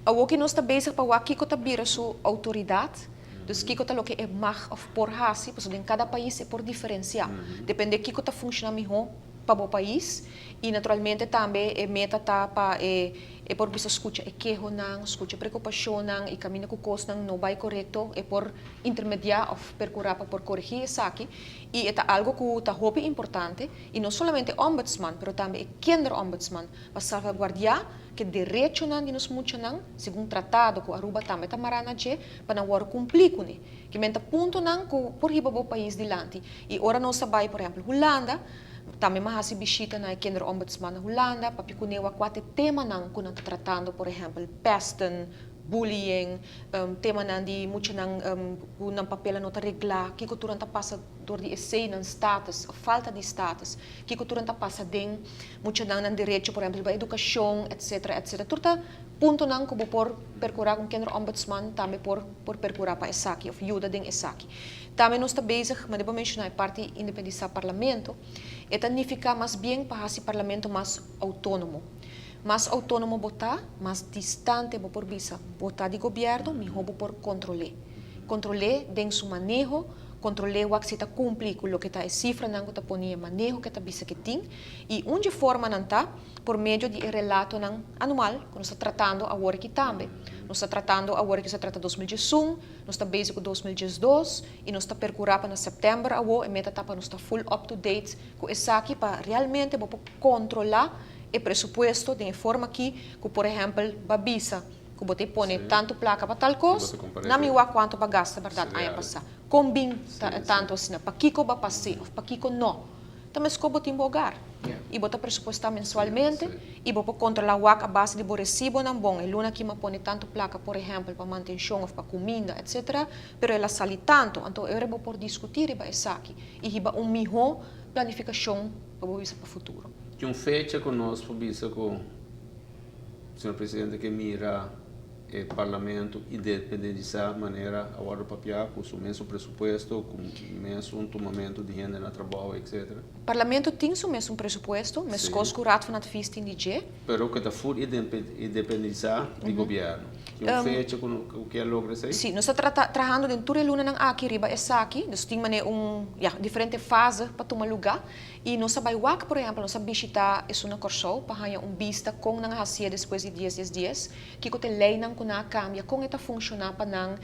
Ook nós está bezig para o que está vira sua autoridade. Dus kiko ta lo que é mag of por hasi, pues em cada país é por diferenciar. Depende de kiko ta funciona melhor para o país e naturalmente também é meta tá para por bisa escuta é queijo não, escuta preocupação não e caminho com coisa não vai correto é por intermediar ou procurar para por corrigir isso aqui e é algo que tá hope importante e não somente ombudsman, mas também é kinderombudsman para salvaguardar que direito não de nos muitos não, segundo tratado com a Aruba também tá marana je para não cumprir com ele. Que menta ponto não que por riba o país dilante e ora nós sabai por exemplo Holanda também mais visita na kinderombudsman na Holanda para picunewa quatro tema não que não está tratando por exemplo pesten bullying tema não de muito não papel não está regla que cultura está passa door die essay não status falta de status que cultura está passa den muito não direito por exemplo educação etc turta ponto não que por percurar com kinderombudsman também por percurar para essa aqui ou ajuda den essa aqui também nós está bezig mas devo mencionar parte independência parlamento é significa mais bem para esse parlamento mais autônomo botar, mais distante por visa botar de governo, melhor por controlar den su manejo, controlar o que se está cumprir com o que está a cifra não está ponia manejo que está visa que tem e onde forma não está por meio de relato não anual que nós está tratando agora que também nós está tratando agora que se trata 2021 nós está basic 2022 e nós está percurar para setembro agora e meta tá para nós está full up to date com isso aqui para realmente para controlar o presupuesto de forma que por exemplo babisa que você põe tanto placa para tal coisa, não me uá quanto para gastar, verdade, aí passar. Combina tanto assim, para que vai passar, ou para que não. Também se você tem um lugar, e você presupuestar mensualmente, e você controlar o a base de você recibo não bom, e luna que me põe tanto placa, por exemplo, para manutenção ou para comida, etc. Pero ela sale tanto, então eu vou por discutir e isso aqui, e riba melhor planificação para o futuro. Que fecha conosco, bisa com o senhor presidente que mira o parlamento independizar maneira agora papel com o mesmo presupuesto, com o mesmo tomamento de renda no trabalho, etc. O parlamento tem o mesmo presupuesto, mas coisa que o rato van het feest in die je. Pero que está full independizar do governo. Que fecha com o que logra isso? Sim, nós estamos trabalhando em toda a luna ng aqui riba essa aqui, nós temos diferente fase para tomar lugar e nós sabemos que, por exemplo, nós visitar essa na Corsol para ganhar vista com nang hasia depois de 10 dias, que o lei não na cambia, como está funcionar para nang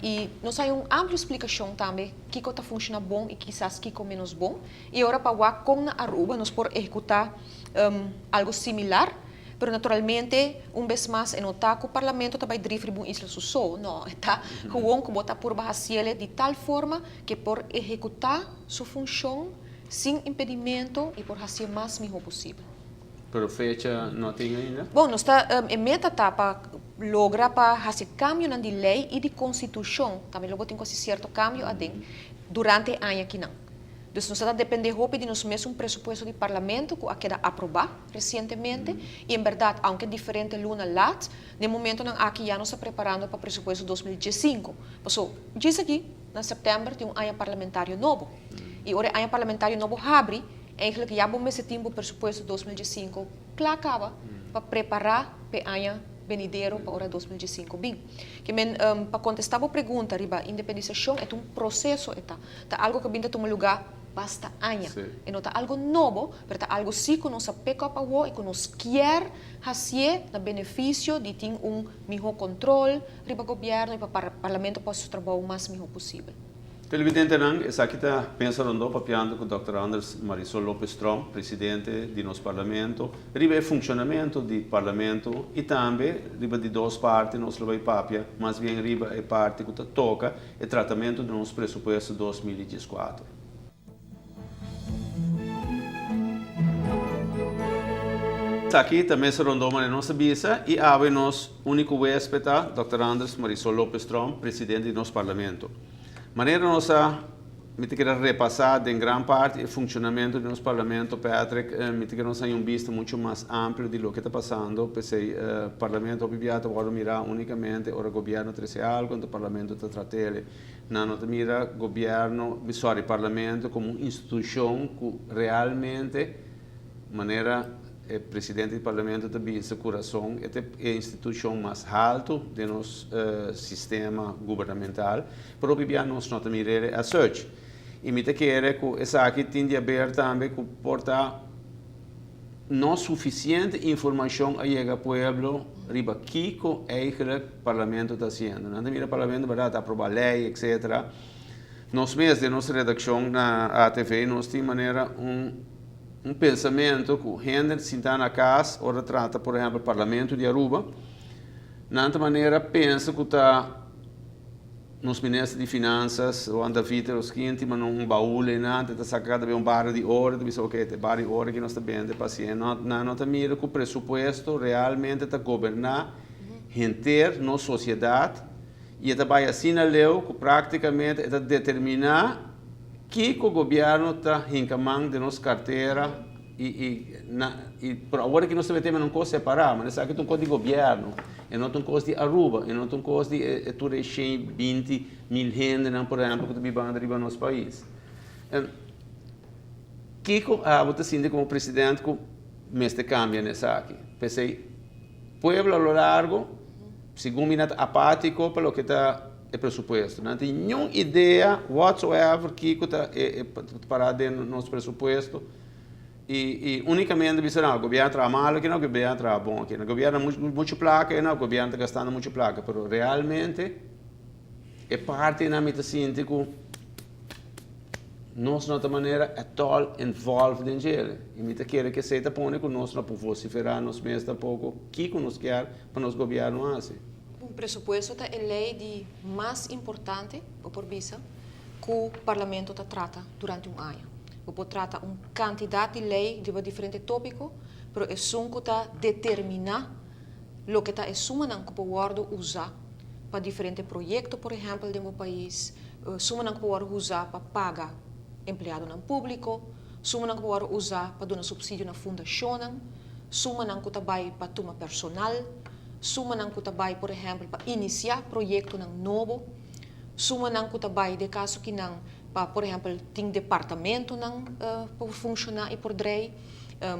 e nós temos uma ampla explicação também que está funcionando bom e quizás que menos bom e agora para com na Aruba nós por executar algo similar. Pero naturalmente, vez mais, é notar que o parlamento também drive uma isla só, não, está gewoon que botar por baixo de tal forma que por executar sua função sem impedimento e por fazer mais melhor possível. Pero fecha não tem ainda? Bom, nós está em meta tá para lograr para fazer cambio na lei e de constituição, também logo tem que fazer certo cambio durante o ano que não. Então, nós dependemos de nosso mesmo presupuesto do parlamento que queda aprovado recentemente e, em verdade, aunque é diferente luna lat, no momento não aqui já nós estamos preparando para o presupuesto 2015. Então, diz aqui, em setembro, tem ano parlamentário novo. E o ano parlamentário novo abre, eigenlijk já vamos ter o presupuesto 2015 acaba para preparar para o ano venideiro para o 2015 bem. Que para contestar a pergunta, riba, independização é um processo, é algo que vinda tomar lugar basta años. E não está algo novo, mas está algo sim que nós pick-up e que nós quer fazer no benefício de ter melhor controle riba governo e para o parlamento possa trabalhar o mais melhor possível. Televidente nang, essa aqui está pensando papiando com o Dr. Anders Marisol Lopes Strom, presidente do nosso parlamento, riba o funcionamento do parlamento e também riba de duas partes nós levamos papia, mas bem riba é parte que toca o tratamento do nosso presupuesto 2014. Aqui também se rondou na nossa visa e abre nos único huésped, Dr. Anders Marisol Lopes Strom, presidente do nosso parlamento. Maneira nossa me queira repassar em grande parte o funcionamento do nosso parlamento, Patrick, me queira nós vista muito mais amplo de lo que está passando, porque o parlamento obviamente agora mirar unicamente o governo trazer algo, o parlamento está tratando, não mira governo, parlamento como uma instituição que realmente maneira o presidente do parlamento também esse coração é a instituição mais alta do nosso sistema governamental, para o nós não também a search. E me quer que essa aqui tem de haver também que portar não suficiente informação a chegar ao povo riba que o eigenlijk parlamento está fazendo. Não tem o parlamento para aprovar lei, etc. Nós mesmos, de nossa redação na ATV, nós temos maneira um pensamento que gente senta na casa ou trata, por exemplo, o parlamento de Aruba, de maneira pensa que está nos ministros de finanças ou anda vita os quinti, mas não baú e nada, está sacado de barra de hora, de ok, de barra de hora que nós está bem, paciente, não está mira que o pressuposto realmente está governar inteiro na sociedade e está vai assim na lei que praticamente está determinar que o governo está encamando de nossa carteira e por agora que nós também temos uma coisa separada, mas é que é um coisa de governo, e não é um coisa de Aruba, e não é um coisa de tudo 20 mil gente, por exemplo, que vivem no nosso país. Que você sente como presidente que mestre cambia nessa aqui? Pensei, pueblo a lo largo, segundo minha apático para o que está o pressuposto. Não tem nenhuma ideia whatsoever que está parado no nosso pressuposto. E unicamente dizem, o governo está mal, que não, o governo está bom, que o governo muito placa, que não, o governo está gastando muito placa, mas realmente é parte da minha sinto que nós não temos maneira all envolved em ele. E me quer que seja põe que nós não podemos vociferar nos meses tampouco que nos quer para nos governo assim. O pressuposto é a lei de mais importante, por visa, que o parlamento trata durante um ano. Você trata uma quantidade de leis de diferentes tópicos, mas é só que determina o que é suma que pode usar para diferentes projetos, por exemplo, no país, suma que pode usar para pagar empregado no público, suma que pode usar para dar subsídio na fundação, suma que vai para tomar personal, suma que vai, por exemplo, para iniciar projetos novo, suma que vai, de caso que não, para, por exemplo, tem departamento para funcionar e por drei,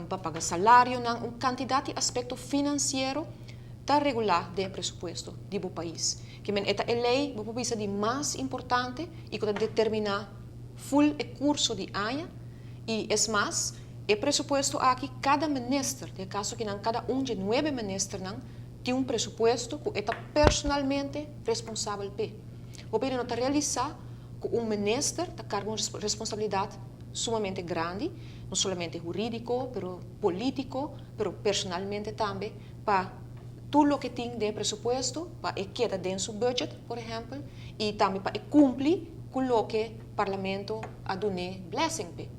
para pagar salário, uma quantidade de aspectos financeiros está regular do pressuposto do país. Que esta é a lei, vou dizer, de mais importante e que determina full o curso de ano e é mais, o pressuposto aqui, cada ministro, de caso que não, cada de 9 ministros tem um pressuposto que está personalmente responsável por. O que não está realizar que um ministro está cargo de responsabilidade sumamente grande, não somente jurídico, mas político, mas personalmente também, para tudo o que tem de pressuposto, para queda dentro do budget, por exemplo, e também para cumprir com o que o parlamento a doné blessing.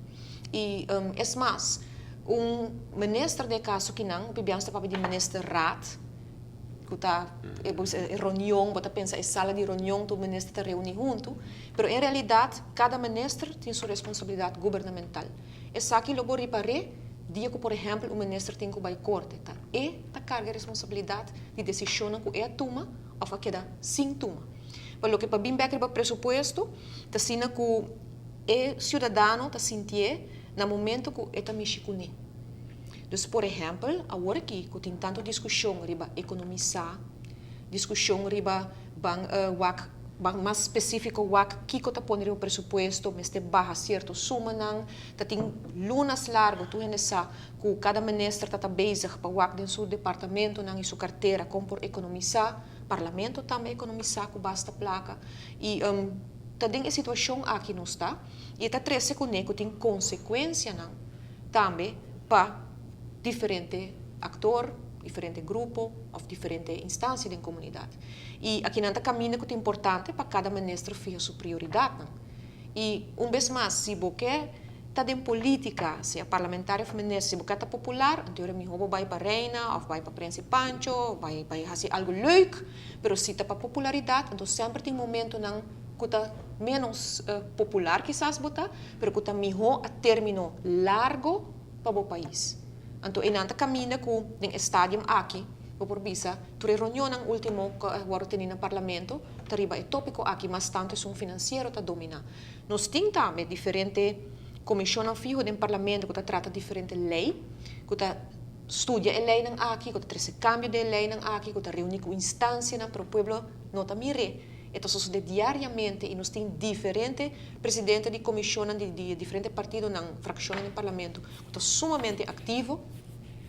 E é mais, um ministro de caso que não, o está para de ministro raad, que está reunião, você pensa é sala de reunião, o ministro está reúne junto, mas em realidade cada ministro tem sua responsabilidade governamental. É aqui logo reparei, dia que por exemplo o ministro tem que ir à corte, tá? E a carga de responsabilidade de decisão que é toma ou que queda sem toma. Pelo que para bem back para pressuposto, está sendo que o cidadão está sentindo no momento que está mexicando. Então, por exemplo, agora aqui, que tem tanta discussão sobre economizar, discussão sobre mais específico, o que está pondo o pressuposto, mas tem barra certo suma, tem lunas largas, tu sabe que cada ministro está bezig para o dentro do seu departamento, em sua carteira, como por economizar, parlamento também economizar, com basta placa, e tem a situação aqui não está, e está três que tem consequência também para diferente ator, diferente grupo ou diferente instância da comunidade. E aqui não está caminho que é importante para cada ministro fija sua prioridade. E vez mais, se você está em política, se é parlamentar ou ministro, se você está popular, então eu vai para a reina, ou vai para o príncipe Pancho, vai fazer algo leuk, mas se está para popularidade, então sempre tem momento que está menos popular, quizás, mas que está melhor a término largo para o país. Então, em ante caminho com o estádio aqui, por visa, tu reunião no último que agora tem no parlamento, tariba é tópico aqui, mas tanto é um financeiro que domina. Nós temos também diferente comissão fijo do parlamento que trata diferente lei, que estudia a lei ng aqui, que trece cambio de lei ng aqui, que reúne com instância para o pueblo nota mire. Então, sucede diariamente e nós temos diferentes presidentes de comissão de diferentes partidos na fração no parlamento, que sumamente ativo.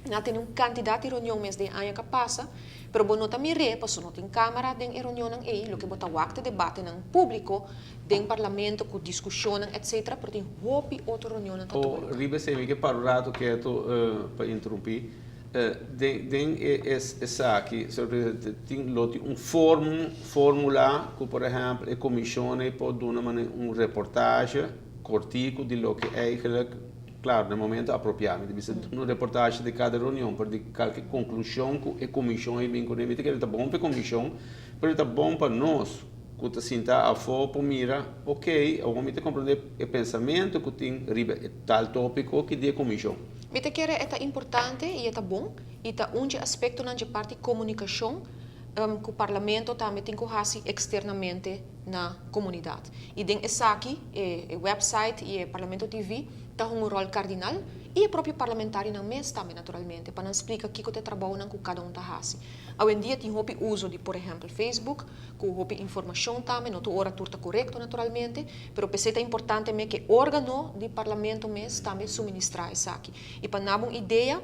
Nós temos candidato de reunião mês de ano que passa, pero bom nota mire, passou não tem câmara de reunião ng aí, lo que bota wakte debate ng público, den parlamento com discussão, etc. Pero tem hopi outra reunião na O ribe se que para o rato que para interromper, den essa aqui, sobre tem fórmula que por exemplo a comissão pode dar reportagem cortico de lo que eigenlijk claro, no momento apropriado, deve ser uma reportagem de cada reunião, para de qualquer conclusão que a comissão é bem conhecida, que está bom para a comissão, mas está bom para nós, que está sentado a fora para mirar, ok, o homem tem que compreender o pensamento que tem riba tal tópico que é a comissão. Me te quer é importante e é bom, e tá aspecto na parte de comunicação que o parlamento também tem que fazer externamente na comunidade. E tem essa aqui, o website e o Parlamento TV, tem um rol cardinal e o próprio parlamentário na mesa também, naturalmente, para explicar o que você trabalha com cada um está fazendo. Hoje em dia tem o uso de, por exemplo, Facebook, com a informação também, não toda hora está correto, naturalmente, mas é importante que o órgão do parlamento mesmo também suministrar isso aqui. E para dar uma ideia,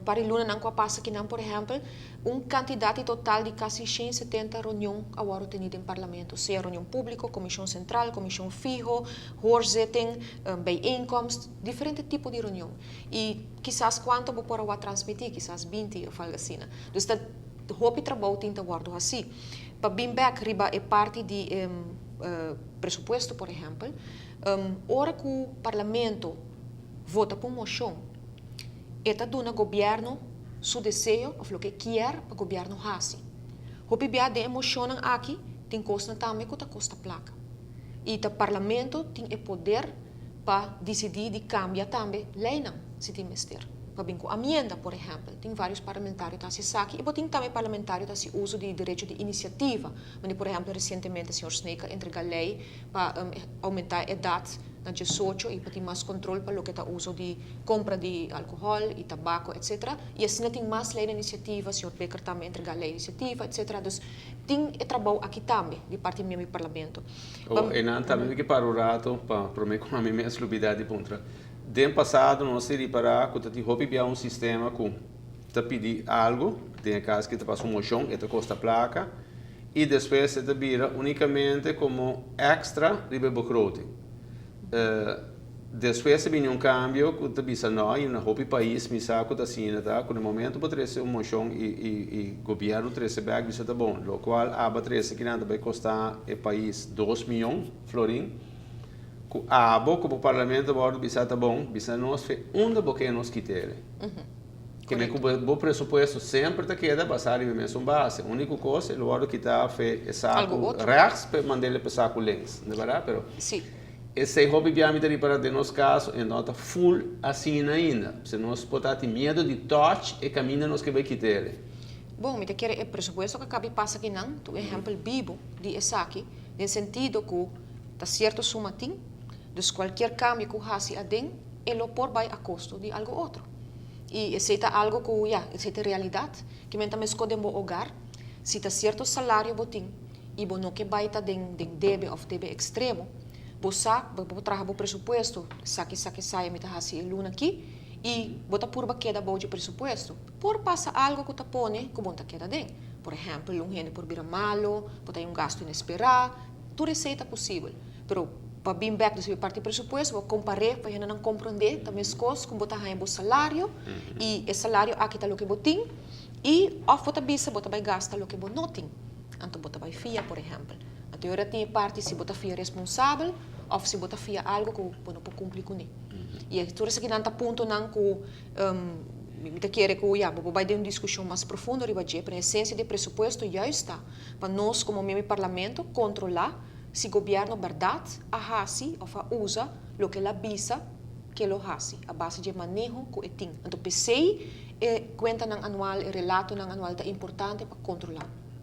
para a luna não passa que não, por exemplo, candidato total de quase 170 reuniões agora tenido em parlamento, seja reunião pública, comissão central, comissão fijo, hoorzitting, bijeenkomst, diferentes tipos de reunião. E quizás quanto vou por transmitir, quizás 20 ou algo assim. Então, hope trabalho tem guardo assim. Para bem back, riba é parte de presupuesto, por exemplo, hora que o parlamento vota por moção, eta duna governo su desejo of lo que quer para governo hasi. Hopi bia de emoção aqui tem costa também que costa placa. E o parlamento tem o poder para decidir de cambiar também lei não, se tem mester. Para bem com amenda, por exemplo, tem vários parlamentários que se aqui e tem também parlamentários que se uso de direito de iniciativa. Mas, por exemplo, recentemente o senhor Sneka entregou a lei para aumentar a idade na 18 e para ter mais controle para o que está uso de compra de álcool e tabaco, etc. E assim tem mais lei de iniciativa, o senhor Becker também entregou a lei de iniciativa, etc. Então, tem trabalho aqui também, de parte do meu parlamento. E não também que para o rato, para mim, com a minha exclusividade de ponta. Dem passado, nós se reparar que tem hobby um sistema que te pedir algo, tem caso que te passa uma moção, e te custa placa, e depois se te vira unicamente como extra de bebegroting. Depois se vem cambio que te bisa não, e na hobby país, me saco da cena, tá? Que no momento pode ser uma moção e governo trece bag, bisa tá bom, lo qual aba trece que nada vai custar o país 2 milhões florim. Como o parlamento bordo bisa tá bom, bisa nós fe onde porque nós quitere. Que me o pressuposto sempre te queda basado em mesmo base. A única coisa é o bordo que tá fe saco rechts para mandar ele para saco links, não é verdade? Pero sim. Esse hobby biamitari para de nosso caso é nota full assim ainda. Se nós podemos ter medo de touch e caminho nós que vai quitere. Bom, me te quer o pressuposto que acaba passa aqui não, tu exemplo vivo de essa aqui, no sentido que tá certo suma tem. Dus qualquer cambio que hace adem, ele por vai a custo de algo outro. E esse é algo que, esse é realidade, que men também escolhe no hogar, se tá certo salário botim, e bo não que vai tá den debe of debe extremo, bo sac, bo trabalho presupuesto, saque saia me tá hasi luna aqui, e bota por queda bo de presupuesto. Por passa algo que tá pone, que bonta queda den. Por exemplo, um rende por vir malo, botar gasto inesperado, tu receita possível. Pero para bem back do parte presupuesto, vou comparar para gente não compreender também as coisas, como botar aí o salário e o salário aqui está o que botim e of botar bisa botar vai gastar o que bo não tem. Então botar vai fia, por exemplo. A teoria tem parte se botar fia responsável ou se botar fia algo que não pode cumprir com ele. E tudo isso que não está ponto não que me quer que vai ter uma discussão mais profunda riba de, para a essência do pressuposto já está para nós como membro do parlamento controlar se o governo verdade a hasi ou a usa o que ela bisa que lo hasi a base de manejo que é tem. Então, PCI conta no anual, relato no anual é importante para controlar.